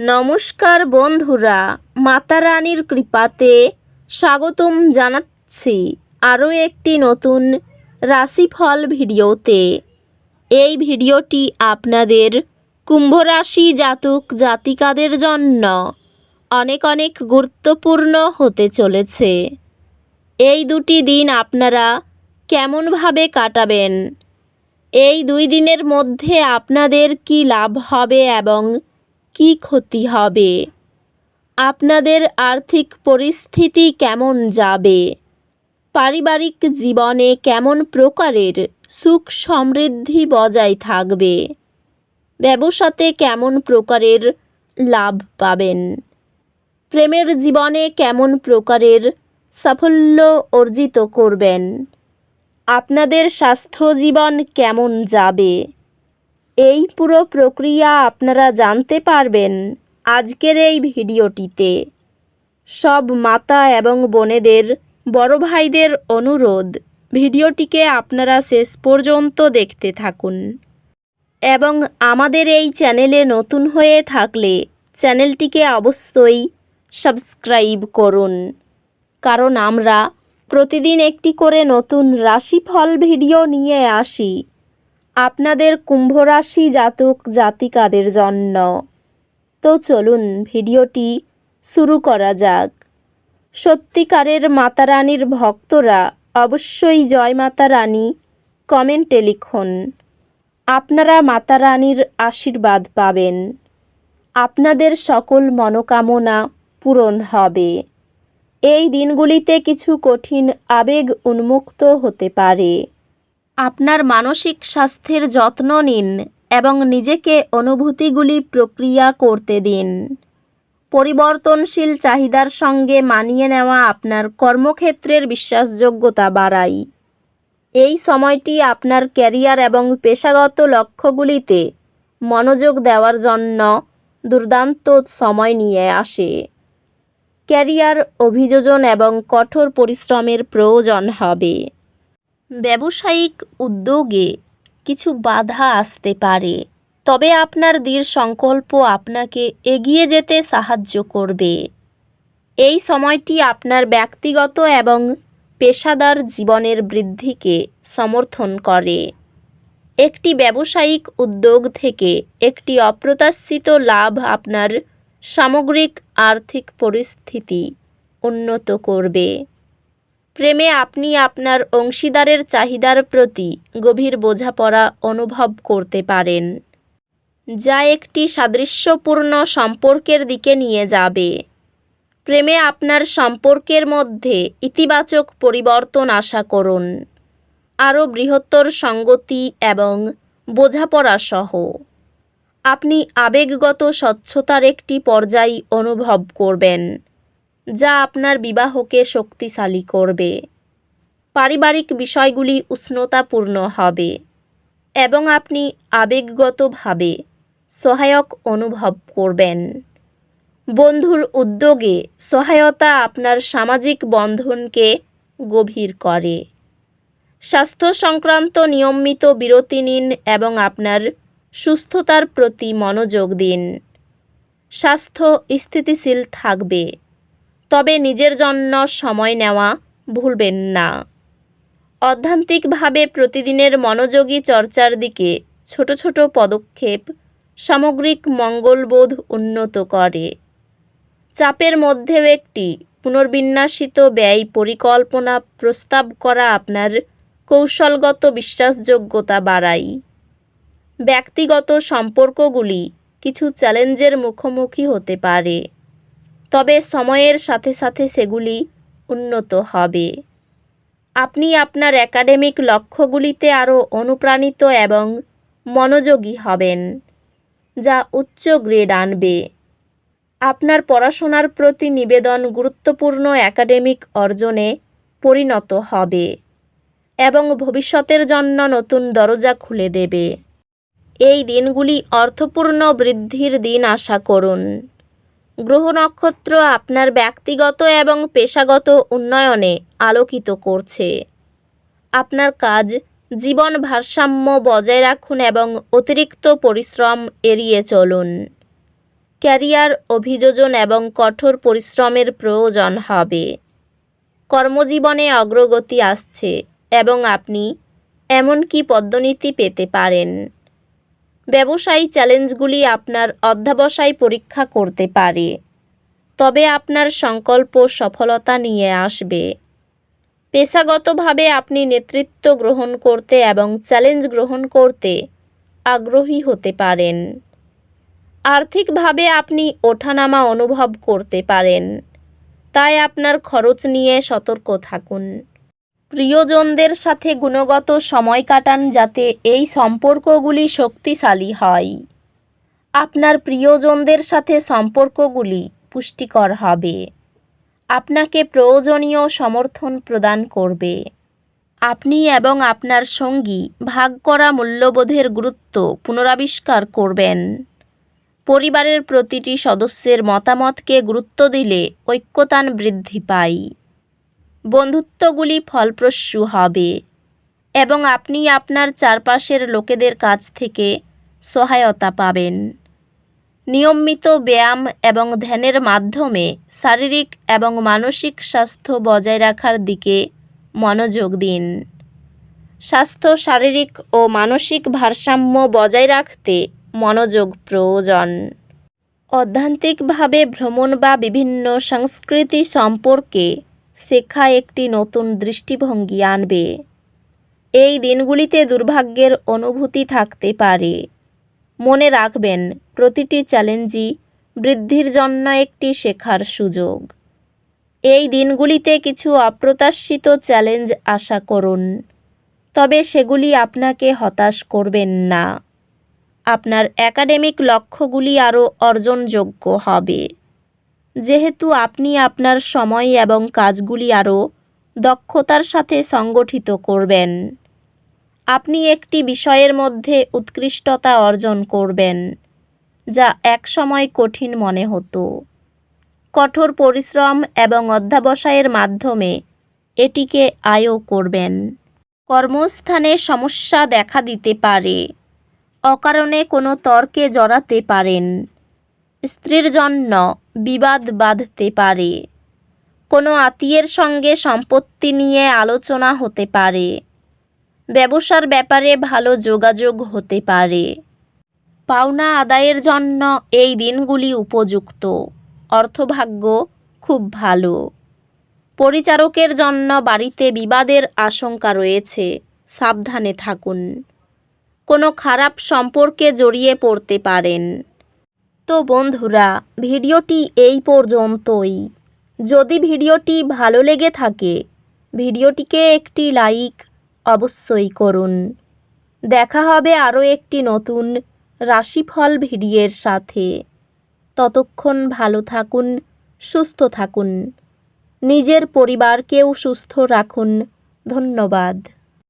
নমস্কার বন্ধুরা, মাতা রানীর কৃপাতে স্বাগতম জানাচ্ছি আরও একটি নতুন রাশিফল ভিডিওতে। এই ভিডিওটি আপনাদের কুম্ভ রাশি জাতক জাতিকাদের জন্য অনেক অনেক গুরুত্বপূর্ণ হতে চলেছে। এই দুটি দিন আপনারা কেমনভাবে কাটাবেন, এই 2 দিনের মধ্যে আপনাদের কি লাভ হবে এবং কি ক্ষতি হবে, আপনাদের আর্থিক পরিস্থিতি কেমন যাবে, পারিবারিক জীবনে কেমন প্রকারের সুখ সমৃদ্ধি বজায় থাকবে, ব্যবসাতে কেমন প্রকারের লাভ পাবেন, প্রেমের জীবনে কেমন প্রকারের সাফল্য অর্জিত করবেন, আপনাদের স্বাস্থ্য জীবন কেমন যাবে, এই পুরো প্রক্রিয়া আপনারা জানতে পারবেন আজকের এই ভিডিওটিতে। সব মাতা এবং বোনেদের, বড় ভাইদের অনুরোধ, ভিডিওটিকে আপনারা শেষ পর্যন্ত দেখতে থাকুন এবং আমাদের এই চ্যানেলে নতুন হয়ে থাকলে চ্যানেলটিকে অবশ্যই সাবস্ক্রাইব করুন, কারণ আমরা প্রতিদিন একটি করে নতুন রাশিফল ভিডিও নিয়ে আসি আপনাদের কুম্ভ রাশি জাতক জাতিকাদের জন্য। তো চলুন ভিডিওটি শুরু করা যাক। সত্যিকারের মাতা রানীর ভক্তরা অবশ্যই জয় মাতা রানী কমেন্টে লিখুন। আপনারা মাতা রানীর আশীর্বাদ পাবেন, আপনাদের সকল মনোকামনা পূরণ হবে। এই দিনগুলিতে কিছু কঠিন আবেগ উন্মুক্ত হতে পারে। আপনার মানসিক স্বাস্থ্যের যত্ন নিন এবং নিজেকে অনুভূতিগুলি প্রক্রিয়া করতে দিন। পরিবর্তনশীল চাহিদার সঙ্গে মানিয়ে নেওয়া আপনার কর্মক্ষেত্রের বিশ্বাসযোগ্যতা বাড়ায়। এই সময়টি আপনার ক্যারিয়ার এবং পেশাগত লক্ষ্যগুলিতে মনোযোগ দেওয়ার জন্য দুর্দান্ত সময় নিয়ে আসে। ক্যারিয়ার অভিযোজন এবং কঠোর পরিশ্রমের প্রয়োজন হবে। ব্যবসায়িক উদ্যোগে কিছু বাধা আসতে পারে, তবে আপনার দৃঢ় সংকল্প আপনাকে এগিয়ে যেতে সাহায্য করবে। এই সময়টি আপনার ব্যক্তিগত এবং পেশাদার জীবনের বৃদ্ধিকে সমর্থন করে। একটি ব্যবসায়িক উদ্যোগ থেকে একটি অপ্রত্যাশিত লাভ আপনার সামগ্রিক আর্থিক পরিস্থিতি উন্নত করবে। প্রেমে আপনি আপনার অংশীদারের চাহিদার প্রতি গভীর বোঝাপড়া অনুভব করতে পারেন, যা একটি সাদৃশ্যপূর্ণ সম্পর্কের দিকে নিয়ে যাবে। প্রেমে আপনার সম্পর্কের মধ্যে ইতিবাচক পরিবর্তন আশা করুন, আরও বৃহত্তর সঙ্গতি এবং বোঝাপড়া সহ। আপনি আবেগগত স্বচ্ছতার একটি পর্যায় অনুভব করবেন, যা আপনার বিবাহকে শক্তিশালী করবে। পারিবারিক বিষয়গুলি উষ্ণতাপূর্ণ হবে এবং আপনি আবেগগতভাবে সহায়ক অনুভব করবেন। বন্ধুর উদ্যোগে সহায়তা আপনার সামাজিক বন্ধনকে গভীর করে। স্বাস্থ্য সংক্রান্ত নিয়মিত বিরতি নিন এবং আপনার সুস্থতার প্রতি মনোযোগ দিন। স্বাস্থ্য স্থিতিশীল থাকবে, তবে নিজের জন্য সময় নেওয়া ভুলবেন না। অধ্যাত্মিকভাবে প্রতিদিনের মনোযোগী চর্চার দিকে ছোট ছোট পদক্ষেপ সামগ্রিক মঙ্গলবোধ উন্নত করে। চাপের মধ্যেও একটি পুনর্বিন্যাসিত ব্যয় পরিকল্পনা প্রস্তাব করা আপনার কৌশলগত বিশ্বাসযোগ্যতা বাড়ায়। ব্যক্তিগত সম্পর্কগুলি কিছু চ্যালেঞ্জের মুখোমুখি হতে পারে, তবে সময়ের সাথে সাথে সেগুলি উন্নত হবে। আপনি আপনার একাডেমিক লক্ষ্যগুলিতে আরও অনুপ্রাণিত এবং মনোযোগী হবেন, যা উচ্চ গ্রেড আনবে। আপনার পড়াশোনার প্রতি নিবেদন গুরুত্বপূর্ণ একাডেমিক অর্জনে পরিণত হবে এবং ভবিষ্যতের জন্য নতুন দরজা খুলে দেবে। এই দিনগুলি অর্থপূর্ণ বৃদ্ধির দিন আশা করুন। গ্রহ নক্ষত্র আপনার ব্যক্তিগত এবং পেশাগত উন্নয়নে আলোকিত করছে। আপনার কাজ জীবন ভারসাম্য বজায় রাখুন এবং অতিরিক্ত পরিশ্রম এড়িয়ে চলুন। ক্যারিয়ার অভিযোজন এবং কঠোর পরিশ্রমের প্রয়োজন হবে। কর্মজীবনে অগ্রগতি আসছে এবং আপনি এমনকি পদোন্নতি পেতে পারেন। ব্যবসায়ী চ্যালেঞ্জগুলি আপনার অধ্যবসায় পরীক্ষা করতে পারে, তবে আপনার সংকল্প সফলতা নিয়ে আসবে। পেশাগতভাবে আপনি নেতৃত্ব গ্রহণ করতে এবং চ্যালেঞ্জ গ্রহণ করতে আগ্রহী হতে পারেন। আর্থিকভাবে আপনি ওঠানামা অনুভব করতে পারেন, তাই আপনার খরচ নিয়ে সতর্ক থাকুন। প্রিয়জনদের সাথে গুণগত সময় কাটান যাতে এই সম্পর্কগুলি শক্তিশালী হয়। আপনার প্রিয়জনদের সাথে সম্পর্কগুলি পুষ্টিকর হবে, আপনাকে প্রয়োজনীয় সমর্থন প্রদান করবে। আপনি এবং আপনার সঙ্গী ভাগ করা মূল্যবোধের গুরুত্ব পুনরাবিষ্কার করবেন। পরিবারের প্রতিটি সদস্যের মতামতকে গুরুত্ব দিলে ঐক্যতান বৃদ্ধি পায়। বন্ধুত্বগুলি ফলপ্রসূ হবে এবং আপনি আপনার চারপাশের লোকেদের কাছ থেকে সহায়তা পাবেন। নিয়মিত ব্যায়াম এবং ধ্যানের মাধ্যমে শারীরিক এবং মানসিক স্বাস্থ্য বজায় রাখার দিকে মনোযোগ দিন। স্বাস্থ্য, শারীরিক ও মানসিক ভারসাম্য বজায় রাখতে মনোযোগ প্রয়োজন। অধ্যাত্মিকভাবে ভ্রমণ বা বিভিন্ন সংস্কৃতি সম্পর্কে শেখা একটি নতুন দৃষ্টিভঙ্গি আনবে। এই দিনগুলিতে দুর্ভাগ্যের অনুভূতি থাকতে পারে। মনে রাখবেন, প্রতিটি চ্যালেঞ্জই বৃদ্ধির জন্য একটি শেখার সুযোগ। এই দিনগুলিতে কিছু অপ্রত্যাশিত চ্যালেঞ্জ আশা করুন, তবে সেগুলি আপনাকে হতাশ করবেন না। আপনার একাডেমিক লক্ষ্যগুলি আরও অর্জনযোগ্য হবে, যেহেতু আপনি আপনার সময় এবং কাজগুলি আরও দক্ষতার সাথে সংগঠিত করবেন। আপনি একটি বিষয়ের মধ্যে উৎকৃষ্টতা অর্জন করবেন, যা একসময় কঠিন মনে হতো। কঠোর পরিশ্রম এবং অধ্যবসায়ের মাধ্যমে এটিকে আয়ও করবেন। কর্মস্থানে সমস্যা দেখা দিতে পারে, অকারণে কোনো তর্কে জড়াতে পারেন। স্ত্রীর জন্য বিবাদ বাধতে পারে। কোনো আত্মীয়ের সঙ্গে সম্পত্তি নিয়ে আলোচনা হতে পারে। ব্যবসার ব্যাপারে ভালো যোগাযোগ হতে পারে। পাওনা আদায়ের জন্য এই দিনগুলি উপযুক্ত। অর্থভাগ্য খুব ভালো। পরিচারকের জন্য বাড়িতে বিবাদের আশঙ্কা রয়েছে, সাবধানে থাকুন। কোনো খারাপ সম্পর্কে জড়িয়ে পড়তে পারেন। তো বন্ধুরা, ভিডিওটি এই পর্যন্তই। যদি ভিডিওটি ভালো লেগে থাকে, ভিডিওটিকে একটি লাইক অবশ্যই করুন। দেখা হবে আরও একটি নতুন রাশিফল ভিডিওর সাথে। ততক্ষণ ভালো থাকুন, সুস্থ থাকুন, নিজের পরিবারকেও সুস্থ রাখুন। ধন্যবাদ।